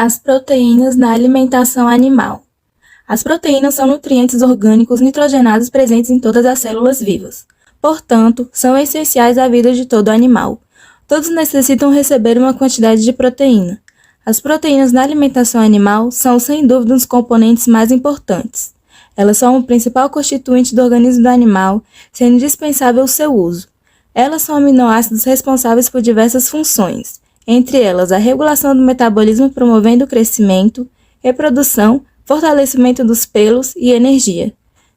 As proteínas na alimentação animal. As proteínas são nutrientes orgânicos nitrogenados presentes em todas as células vivas. Portanto, são essenciais à vida de todo animal. Todos necessitam receber uma quantidade de proteína. As proteínas na alimentação animal são, sem dúvida, um dos componentes mais importantes. Elas são o principal constituinte do organismo do animal, sendo indispensável o seu uso. Elas são aminoácidos responsáveis por diversas funções, entre elas a regulação do metabolismo promovendo o crescimento, reprodução, fortalecimento dos pelos e energia.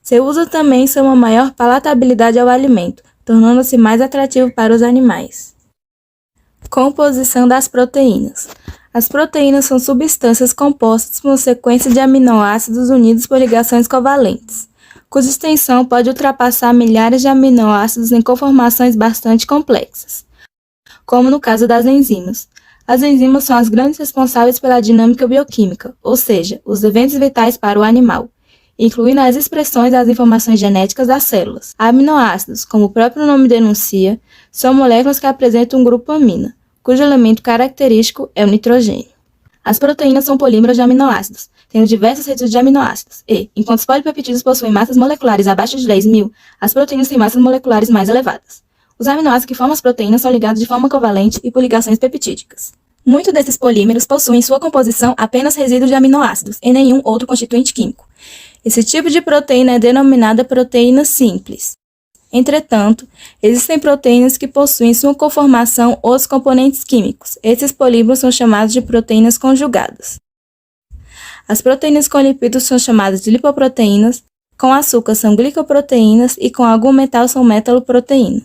Seu uso também são uma maior palatabilidade ao alimento, tornando-se mais atrativo para os animais. Composição das proteínas. As proteínas são substâncias compostas por uma sequência de aminoácidos unidos por ligações covalentes, cuja extensão pode ultrapassar milhares de aminoácidos em conformações bastante complexas, como no caso das enzimas. As enzimas são as grandes responsáveis pela dinâmica bioquímica, ou seja, os eventos vitais para o animal, incluindo as expressões das informações genéticas das células. Aminoácidos, como o próprio nome denuncia, são moléculas que apresentam um grupo amina, cujo elemento característico é o nitrogênio. As proteínas são polímeros de aminoácidos, tendo diversas redes de aminoácidos, e, enquanto os polipeptídeos possuem massas moleculares abaixo de 10.000, as proteínas têm massas moleculares mais elevadas. Os aminoácidos que formam as proteínas são ligados de forma covalente e por ligações peptídicas. Muitos desses polímeros possuem em sua composição apenas resíduos de aminoácidos e nenhum outro constituinte químico. Esse tipo de proteína é denominada proteína simples. Entretanto, existem proteínas que possuem em sua conformação outros componentes químicos. Esses polímeros são chamados de proteínas conjugadas. As proteínas com lipídios são chamadas de lipoproteínas, com açúcar são glicoproteínas e com algum metal são metaloproteína.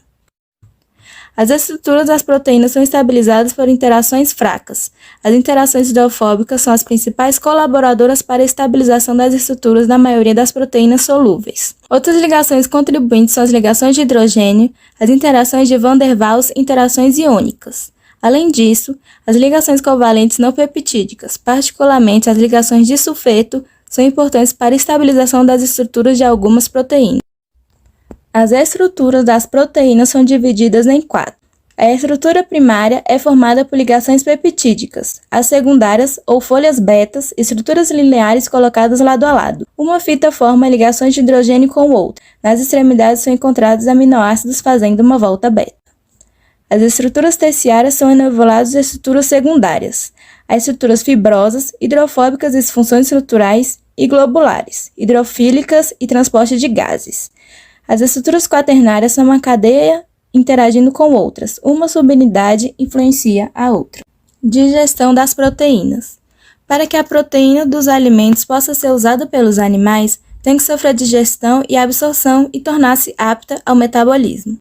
As estruturas das proteínas são estabilizadas por interações fracas. As interações hidrofóbicas são as principais colaboradoras para a estabilização das estruturas da maioria das proteínas solúveis. Outras ligações contribuintes são as ligações de hidrogênio, as interações de Van der Waals e interações iônicas. Além disso, as ligações covalentes não peptídicas, particularmente as ligações de sulfeto, são importantes para a estabilização das estruturas de algumas proteínas. As estruturas das proteínas são divididas em 4. A estrutura primária é formada por ligações peptídicas. As secundárias, ou folhas betas, estruturas lineares colocadas lado a lado. Uma fita forma ligações de hidrogênio com outra. Nas extremidades são encontrados aminoácidos fazendo uma volta beta. As estruturas terciárias são enoveladas de estruturas secundárias. As estruturas fibrosas, hidrofóbicas, disfunções estruturais e globulares, hidrofílicas e transporte de gases. As estruturas quaternárias são uma cadeia interagindo com outras. Uma subunidade influencia a outra. Digestão das proteínas. Para que a proteína dos alimentos possa ser usada pelos animais, tem que sofrer digestão e absorção e tornar-se apta ao metabolismo.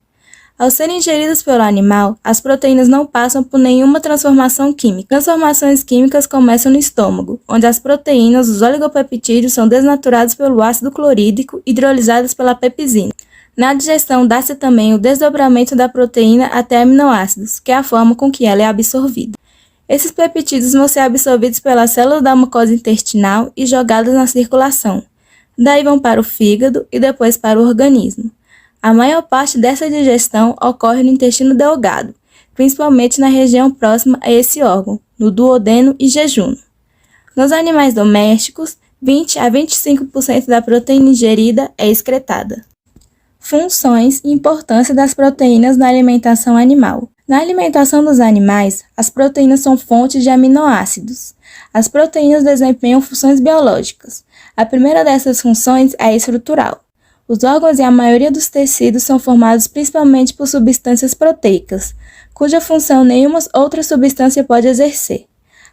Ao serem ingeridas pelo animal, as proteínas não passam por nenhuma transformação química. Transformações químicas começam no estômago, onde as proteínas, os oligopeptídeos, são desnaturados pelo ácido clorídrico e hidrolisados pela pepsina. Na digestão, dá-se também o desdobramento da proteína até aminoácidos, que é a forma com que ela é absorvida. Esses peptídeos vão ser absorvidos pelas células da mucosa intestinal e jogados na circulação. Daí vão para o fígado e depois para o organismo. A maior parte dessa digestão ocorre no intestino delgado, principalmente na região próxima a esse órgão, no duodeno e jejum. Nos animais domésticos, 20 a 25% da proteína ingerida é excretada. Funções e importância das proteínas na alimentação animal. Na alimentação dos animais, as proteínas são fontes de aminoácidos. As proteínas desempenham funções biológicas. A primeira dessas funções é a estrutural. Os órgãos e a maioria dos tecidos são formados principalmente por substâncias proteicas, cuja função nenhuma outra substância pode exercer.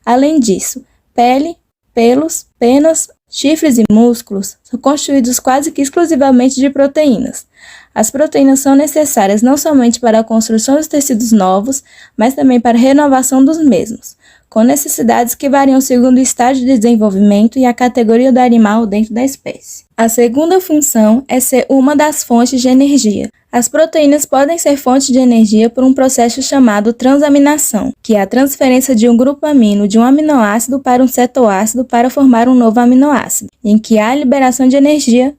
Além disso, pele, pelos, penas, chifres e músculos são constituídos quase que exclusivamente de proteínas. As proteínas são necessárias não somente para a construção dos tecidos novos, mas também para a renovação dos mesmos, com necessidades que variam segundo o estágio de desenvolvimento e a categoria do animal dentro da espécie. A segunda função é ser uma das fontes de energia. As proteínas podem ser fonte de energia por um processo chamado transaminação, que é a transferência de um grupo amino de um aminoácido para um cetoácido para formar um novo aminoácido, em que há a liberação de energia,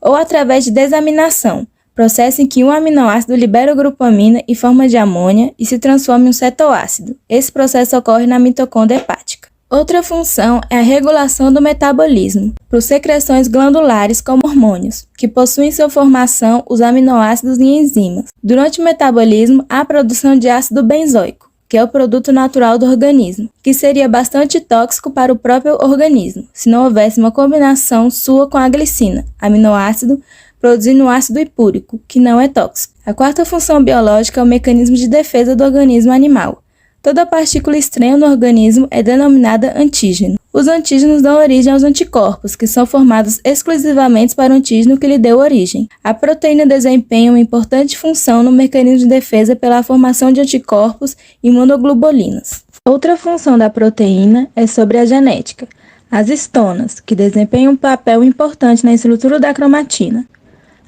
ou através de desaminação, processo em que um aminoácido libera o grupo amina em forma de amônia e se transforma em um cetoácido. Esse processo ocorre na mitocôndria hepática. Outra função é a regulação do metabolismo, por secreções glandulares como hormônios, que possuem em sua formação os aminoácidos e enzimas. Durante o metabolismo, há a produção de ácido benzoico, que é o produto natural do organismo, que seria bastante tóxico para o próprio organismo, se não houvesse uma combinação sua com a glicina, aminoácido, produzindo ácido hipúrico, que não é tóxico. A quarta função biológica é o mecanismo de defesa do organismo animal. Toda partícula estranha no organismo é denominada antígeno. Os antígenos dão origem aos anticorpos, que são formados exclusivamente para o antígeno que lhe deu origem. A proteína desempenha uma importante função no mecanismo de defesa pela formação de anticorpos imunoglobulinas. Outra função da proteína é sobre a genética. As histonas, que desempenham um papel importante na estrutura da cromatina.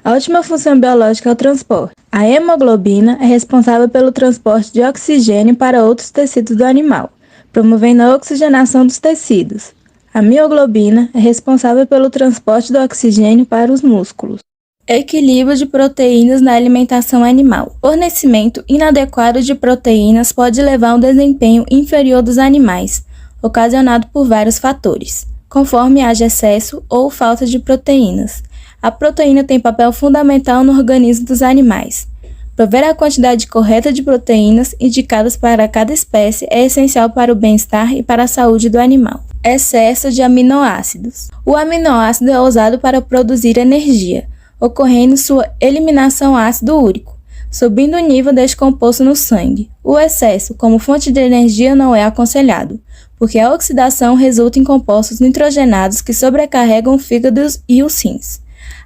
A última função biológica é o transporte. A hemoglobina é responsável pelo transporte de oxigênio para outros tecidos do animal, promovendo a oxigenação dos tecidos. A mioglobina é responsável pelo transporte do oxigênio para os músculos. Equilíbrio de proteínas na alimentação animal. Fornecimento inadequado de proteínas pode levar a um desempenho inferior dos animais, ocasionado por vários fatores, conforme haja excesso ou falta de proteínas. A proteína tem papel fundamental no organismo dos animais. Prover a quantidade correta de proteínas indicadas para cada espécie é essencial para o bem-estar e para a saúde do animal. Excesso de aminoácidos. O aminoácido é usado para produzir energia, ocorrendo sua eliminação ácido úrico, subindo o nível deste composto no sangue. O excesso, como fonte de energia, não é aconselhado, porque a oxidação resulta em compostos nitrogenados que sobrecarregam o fígado e os rins.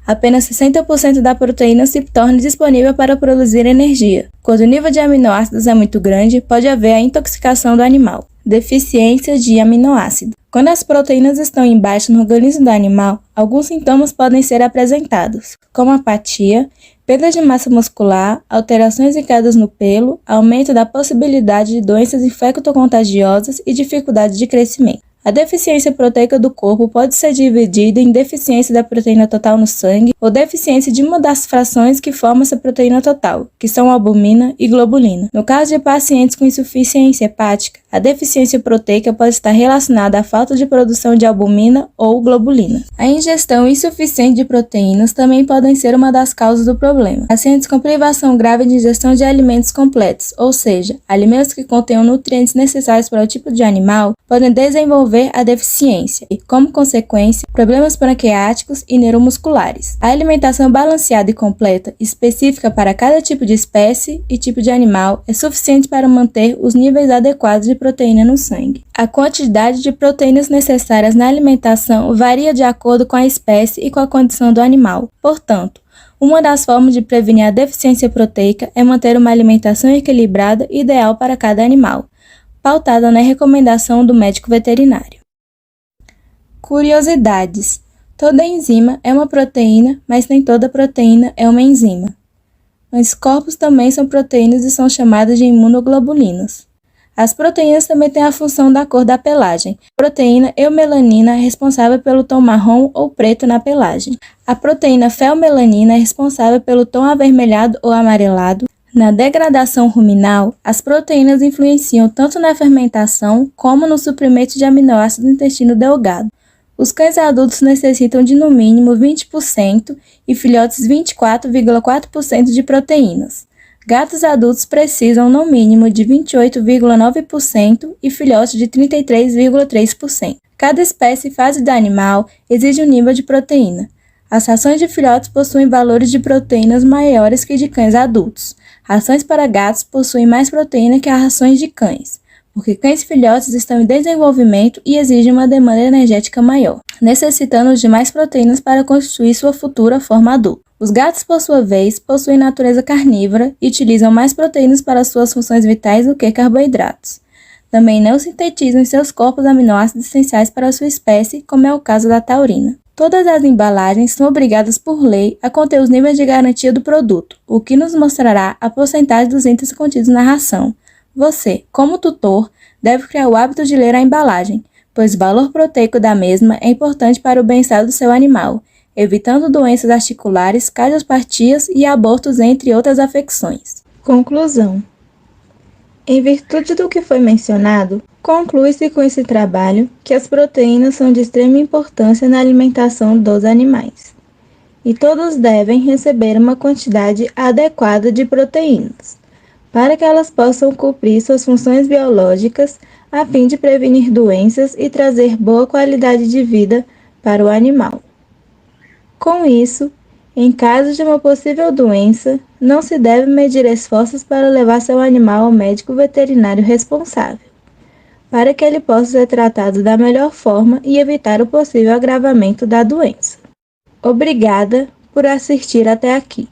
Apenas 60% da proteína se torna disponível para produzir energia. Quando o nível de aminoácidos é muito grande, pode haver a intoxicação do animal. Deficiência de aminoácido. Quando as proteínas estão em baixa no organismo do animal, alguns sintomas podem ser apresentados, como apatia, perda de massa muscular, alterações e quedas no pelo, aumento da possibilidade de doenças infectocontagiosas e dificuldade de crescimento. A deficiência proteica do corpo pode ser dividida em deficiência da proteína total no sangue ou deficiência de uma das frações que formam essa proteína total, que são albumina e globulina. No caso de pacientes com insuficiência hepática, a deficiência proteica pode estar relacionada à falta de produção de albumina ou globulina. A ingestão insuficiente de proteínas também podem ser uma das causas do problema. Pacientes com privação grave de ingestão de alimentos completos, ou seja, alimentos que contenham nutrientes necessários para o tipo de animal, podem desenvolver a deficiência e, como consequência, problemas pancreáticos e neuromusculares. A alimentação balanceada e completa, específica para cada tipo de espécie e tipo de animal, é suficiente para manter os níveis adequados de proteína no sangue. A quantidade de proteínas necessárias na alimentação varia de acordo com a espécie e com a condição do animal. Portanto, uma das formas de prevenir a deficiência proteica é manter uma alimentação equilibrada e ideal para cada animal, pautada na recomendação do médico veterinário. Curiosidades. Toda enzima é uma proteína, mas nem toda proteína é uma enzima. Anticorpos também são proteínas e são chamadas de imunoglobulinas. As proteínas também têm a função da cor da pelagem. A proteína eumelanina é responsável pelo tom marrom ou preto na pelagem. A proteína feomelanina é responsável pelo tom avermelhado ou amarelado. Na degradação ruminal, as proteínas influenciam tanto na fermentação como no suprimento de aminoácidos do intestino delgado. Os cães adultos necessitam de no mínimo 20% e filhotes 24,4% de proteínas. Gatos adultos precisam no mínimo de 28,9% e filhotes de 33,3%. Cada espécie e fase do animal exige um nível de proteína. As rações de filhotes possuem valores de proteínas maiores que de cães adultos. Rações para gatos possuem mais proteína que as rações de cães, porque cães filhotes estão em desenvolvimento e exigem uma demanda energética maior, necessitando de mais proteínas para constituir sua futura forma adulta. Os gatos, por sua vez, possuem natureza carnívora e utilizam mais proteínas para suas funções vitais do que carboidratos. Também não sintetizam em seus corpos aminoácidos essenciais para sua espécie, como é o caso da taurina. Todas as embalagens são obrigadas por lei a conter os níveis de garantia do produto, o que nos mostrará a porcentagem dos itens contidos na ração. Você, como tutor, deve criar o hábito de ler a embalagem, pois o valor proteico da mesma é importante para o bem-estar do seu animal, evitando doenças articulares, cardiopatias e abortos, entre outras afecções. Conclusão. Em virtude do que foi mencionado, Conclui-se com esse trabalho que as proteínas são de extrema importância na alimentação dos animais, e todos devem receber uma quantidade adequada de proteínas, para que elas possam cumprir suas funções biológicas a fim de prevenir doenças e trazer boa qualidade de vida para o animal. Com isso, em caso de uma possível doença, não se deve medir esforços para levar seu animal ao médico veterinário responsável, para que ele possa ser tratado da melhor forma e evitar o possível agravamento da doença. Obrigada por assistir até aqui.